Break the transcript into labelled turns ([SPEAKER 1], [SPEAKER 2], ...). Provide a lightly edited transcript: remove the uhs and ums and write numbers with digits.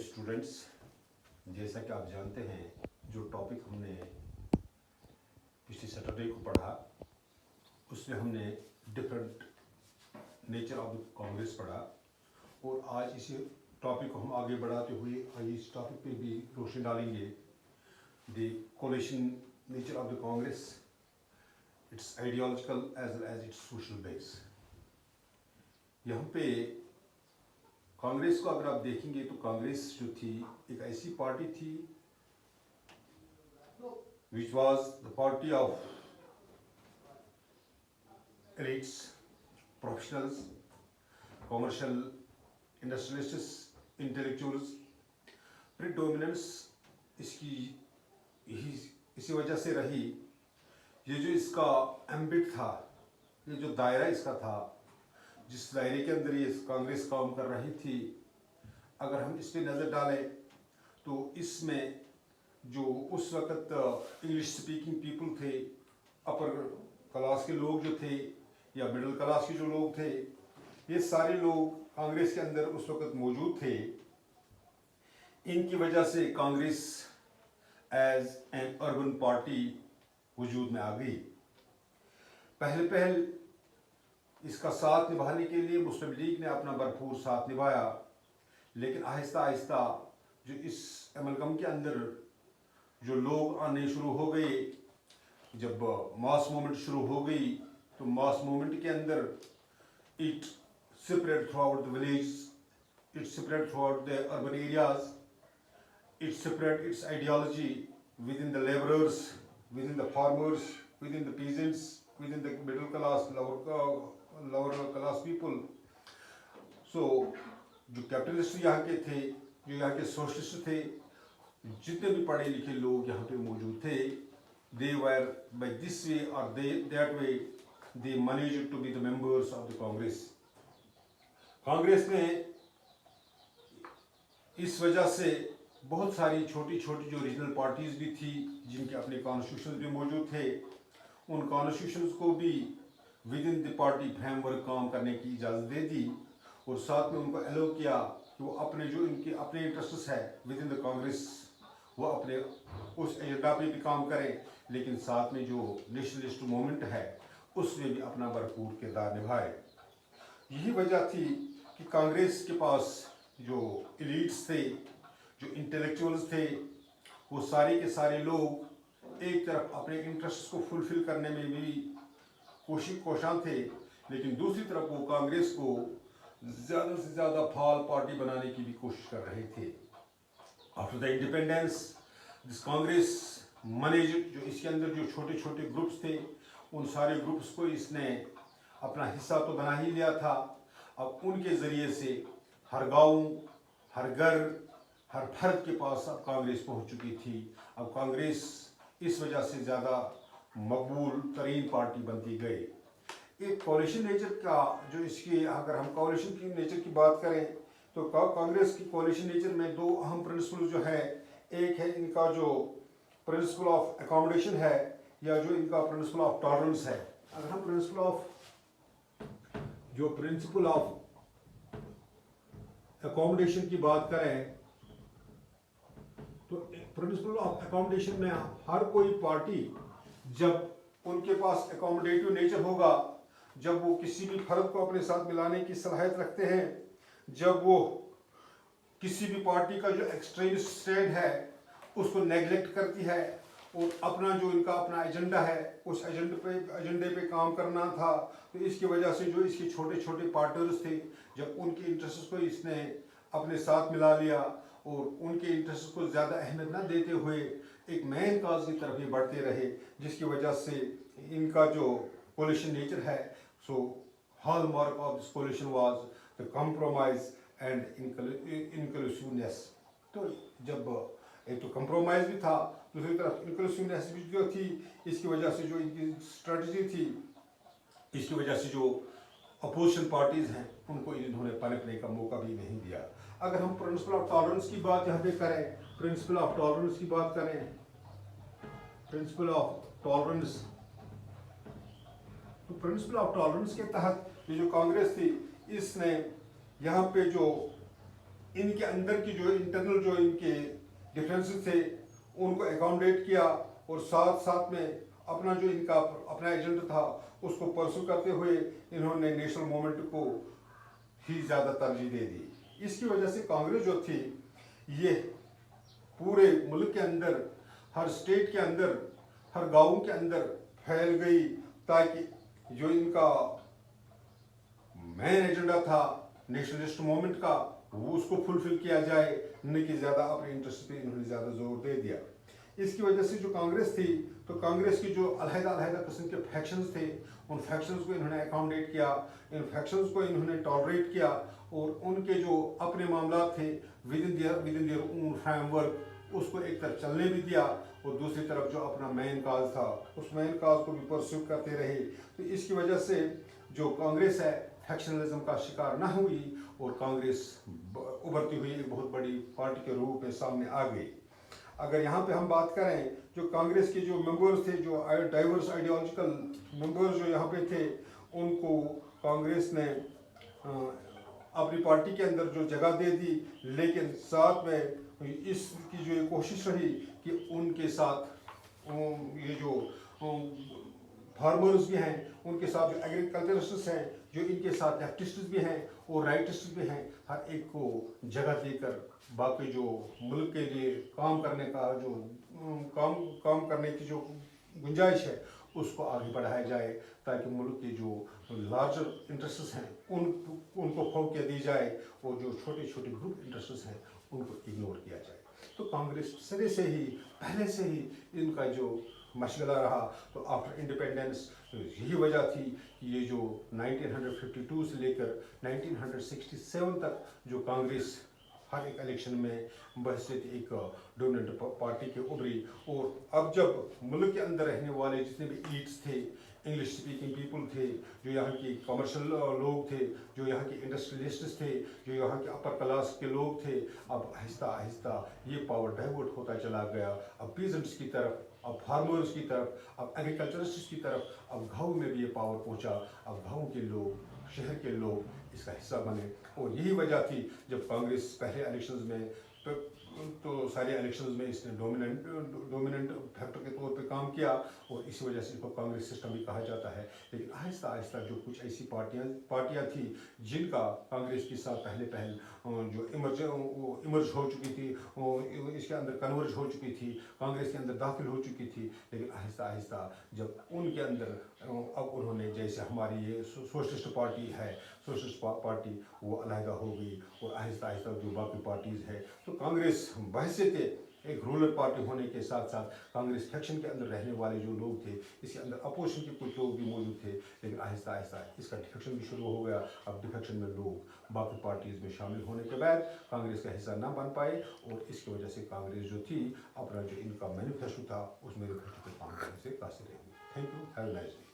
[SPEAKER 1] Students, जैसा कि आप जानते हैं जो टॉपिक हमने पिछले सैटरडे को पढ़ा उसमें हमने different nature of the Congress पढ़ा और आज इसी टॉपिक को हम आगे बढ़ाते हुए आज इस टॉपिक पे भी रोशनी डालेंगे। The coalition nature of the Congress, its ideological as well as its social base. यहाँ पे कांग्रेस को अगर आप देखेंगे तो कांग्रेस जो थी एक ऐसी पार्टी थी which was the party of elites, professionals, commercial industrialists, intellectuals। Predominance इसकी इसी वजह से रही। ये जो इसका एम्बिट था, ये जो दायरा इसका था, जिस दायरे के अंदर ये कांग्रेस काम कर रही थी, अगर हम इस पे नज़र डालें तो इसमें जो उस वक़्त इंग्लिश स्पीकिंग पीपल थे, अपर क्लास के लोग जो थे या मिडिल क्लास के जो लोग थे, ये सारे लोग कांग्रेस के अंदर उस वक़्त मौजूद थे। इनकी वजह से Congress as an urban party वजूद में आ गई। पहले इसका साथ निभाने के लिए मुस्लिम लीग ने अपना भरपूर साथ निभाया, लेकिन आहिस्ता आहिस्ता जो इस अमलगम के अंदर जो लोग आने शुरू हो गए, जब मास मूवमेंट शुरू हो गई तो मास मूवमेंट के अंदर it spread throughout the village, it spread throughout the urban areas, it spread its ideology within the labourers, within the farmers, within the peasants, within the middle class, lower class people. So जो capitalist यहाँ के थे, जो यहाँ के socialist थे, जितने भी पढ़े लिखे लोग यहाँ पे मौजूद थे, they were by this way or that way they managed to be the members of the Congress। Congress ने इस वजह से बहुत सारी छोटी छोटी जो रीजनल पार्टीज भी थी, जिनके अपने कॉन्स्टिट्यूशन भी मौजूद थे, उन कॉन्स्टिट्यूशन को भी with in the party framework काम करने की इजाज़त दे दी और साथ में उनको अलो किया कि वो अपने जो इनके अपने इंटरेस्ट है विद इन द कांग्रेस, वो अपने उस एजेंडा पे भी काम करें, लेकिन साथ में जो नेशनलिस्ट मूवमेंट है उसमें भी अपना भरपूर किरदार निभाए। यही वजह थी कि कांग्रेस के पास जो एलीट्स थे, जो इंटेलेक्चुअल्स थे, वो सारे के सारे लोग एक तरफ अपने इंटरेस्ट को फुलफिल करने में भी कोशां थे, लेकिन दूसरी तरफ वो कांग्रेस को ज़्यादा से ज़्यादा फाल पार्टी बनाने की भी कोशिश कर रहे थे। After the independence this Congress manage, जो इसके अंदर जो छोटे छोटे ग्रुप्स थे, उन सारे ग्रुप्स को इसने अपना हिस्सा तो बना ही लिया था। अब उनके ज़रिए से हर गांव, हर घर, हर फर्द के पास अब कांग्रेस पहुंच चुकी थी। अब कांग्रेस इस वजह से ज़्यादा मकबूल तरीन पार्टी बनती गई। एक कोलिशन नेचर का जो इसकी, अगर हम कोलिशन की नेचर की बात करें तो कांग्रेस की कोलिशन नेचर में दो अहम प्रिंसिपल जो है, एक है इनका जो प्रिंसिपल ऑफ अकोमोडेशन है या जो इनका प्रिंसिपल ऑफ टॉलरेंस है। अगर हम प्रिंसिपल ऑफ अकोमोडेशन की बात करें तो प्रिंसिपल ऑफ अकोमोडेशन में हर कोई पार्टी जब उनके पास अकोमोडेटिव नेचर होगा, जब वो किसी भी फर्द को अपने साथ मिलाने की सलाहियत रखते हैं, जब वो किसी भी पार्टी का जो एक्सट्रीमिस्ट स्टैंड है उसको नेगलेक्ट करती है और अपना जो इनका अपना एजेंडा है उस एजेंडे पे काम करना था, तो इसकी वजह से जो इसके छोटे छोटे पार्टनर्स थे, जब उनके इंटरेस्ट को इसने अपने साथ मिला लिया और उनके इंटरेस्ट को ज़्यादा अहमियत न देते हुए एक मेन काज की तरफ ये बढ़ते रहे, जिसकी वजह से इनका जो कोलिशन नेचर है, so hallmark of this coalition was the compromise and inclusiveness. तो जब एक तो कंप्रोमाइज भी था, दूसरी तरफ इंक्लूसिवनेस भी जो थी, इसकी वजह से जो इनकी स्ट्रेटजी थी, इसकी वजह से जो अपोजिशन पार्टीज हैं उनको इन्होंने पनपने का मौका भी नहीं दिया। अगर हम प्रिंसिपल ऑफ टॉलरेंस की बात यहाँ पे करें, प्रिंसिपल ऑफ टॉलरेंस की बात करें, प्रिंसिपल ऑफ टॉलरेंस, तो प्रिंसिपल ऑफ टॉलरेंस के तहत ये जो कांग्रेस थी, इसने यहाँ पे जो इनके अंदर की जो इंटरनल जो इनके डिफरेंसेस थे उनको अकोमोडेट किया और साथ साथ में अपना जो इनका अपना एजेंडा था उसको परसू करते हुए इन्होंने नेशनल मूवमेंट को ही ज़्यादा तरजीह दे दी। इसकी वजह से कांग्रेस जो थी ये पूरे मुल्क के अंदर, हर स्टेट के अंदर, हर गाँव के अंदर फैल गई, ताकि जो इनका मेन एजेंडा था नेशनलिस्ट मूवमेंट का वो उसको फुलफिल किया जाए, न कि ज़्यादा अपने इंटरेस्ट पे इन्होंने ज़्यादा जोर दे दिया। इसकी वजह से जो कांग्रेस थी, तो कांग्रेस की जो अलग-अलग किस्म के फैक्शंस थे, उन फैक्शंस को इन्होंने अकोमोडेट किया, इन फैक्शंस को इन्होंने टॉलरेट किया और उनके जो अपने मामला थे with in their own framework उसको एक तरफ चलने भी दिया और दूसरी तरफ जो अपना मेन काज था उस मेन काज को भी परस्यू करते रहे। तो इसकी वजह से जो कांग्रेस है फैक्शनलिज्म का शिकार ना हुई और कांग्रेस उभरती हुई एक बहुत बड़ी पार्टी के रूप में सामने आ गई। अगर यहाँ पे हम बात करें जो कांग्रेस के जो मेंबर्स थे, जो डाइवर्स आइडियोलॉजिकल मेंबर्स जो यहाँ पे थे, उनको कांग्रेस ने अपनी पार्टी के अंदर जो जगह दे दी, लेकिन साथ में इसकी जो कोशिश रही कि उनके साथ ये जो फार्मर्स भी हैं, उनके साथ जो एग्रीकल्चरिस्ट्स हैं, जो इनके साथ लेफ्टिस्ट्स भी हैं और राइटिस्ट्स भी हैं, हर एक को जगह देकर बाकी जो मुल्क के लिए काम करने का जो काम करने की जो गुंजाइश है उसको आगे बढ़ाया जाए, ताकि मुल्क के जो लार्जर इंटरेस्ट्स हैं उनको फौकियत दी जाए और जो छोटे छोटे ग्रुप इंटरेस्ट्स हैं उनको इग्नोर किया जाए। तो कांग्रेस सिरे से ही पहले से ही इनका जो मशगला रहा। तो आफ्टर इंडिपेंडेंस यही वजह थी कि ये जो 1952 से लेकर 1967 तक जो कांग्रेस हर एक इलेक्शन में बहसीत एक डोमिनेंट पार्टी के उभरी, और अब जब मुल्क के अंदर रहने वाले जितने भी ईट्स थे, इंग्लिश स्पीकिंग पीपल थे, जो यहाँ की कमर्शियल लोग थे, जो यहाँ के इंडस्ट्रियलिस्ट्स थे, जो यहाँ के अपर क्लास के लोग थे, अब आहिस्ता आहिस्ता ये पावर डाइवर्ट होता चला गया। अब पीजेंट्स की तरफ, अब फार्मर्स की तरफ, अब एग्रीकल्चरिस्ट्स की तरफ, अब गाँव में भी ये पावर पहुँचा। अब गाँव के लोग, शहर के लोग इसका हिस्सा बने। और यही वजह थी जब कांग्रेस पहले इलेक्शंस में तो सारे इलेक्शंस में इसने डोमिनेंट फैक्टर के तौर पे काम किया और इसी वजह से इसको कांग्रेस सिस्टम भी कहा जाता है। लेकिन आहिस्ता आहिस्ता जो कुछ ऐसी पार्टियां थी जिनका कांग्रेस के साथ पहले जो इमर्ज हो चुकी थी, इसके अंदर कन्वर्ज हो चुकी थी, कांग्रेस के अंदर दाखिल हो चुकी थी, लेकिन आहिस्ता आहिस्ता जब उनके अंदर अब उन्होंने, जैसे हमारी ये सोशलिस्ट पार्टी है, सोशलिस्ट पार्टी वो अलहदा हो गई और आहिस्ता आहिस्ता जो बाकी पार्टीज़ है, तो कांग्रेस बहसीत एक रूलर पार्टी होने के साथ साथ कांग्रेस फैक्शन के अंदर रहने वाले जो लोग थे, इसके अंदर अपोजिशन के कुछ लोग भी मौजूद थे, लेकिन आहिस्ता आहिस्ता इसका डिफेक्शन भी शुरू हो गया। अब डिफेक्शन में लोग बाकी पार्टीज़ में शामिल होने के बाद कांग्रेस का हिस्सा ना बन पाए और इसकी वजह से कांग्रेस जो थी अपना जो इनका मैनिफेस्टो था उस मैनिफेस्टो पर काम करने से कासिर रही। Thank you, have a nice day.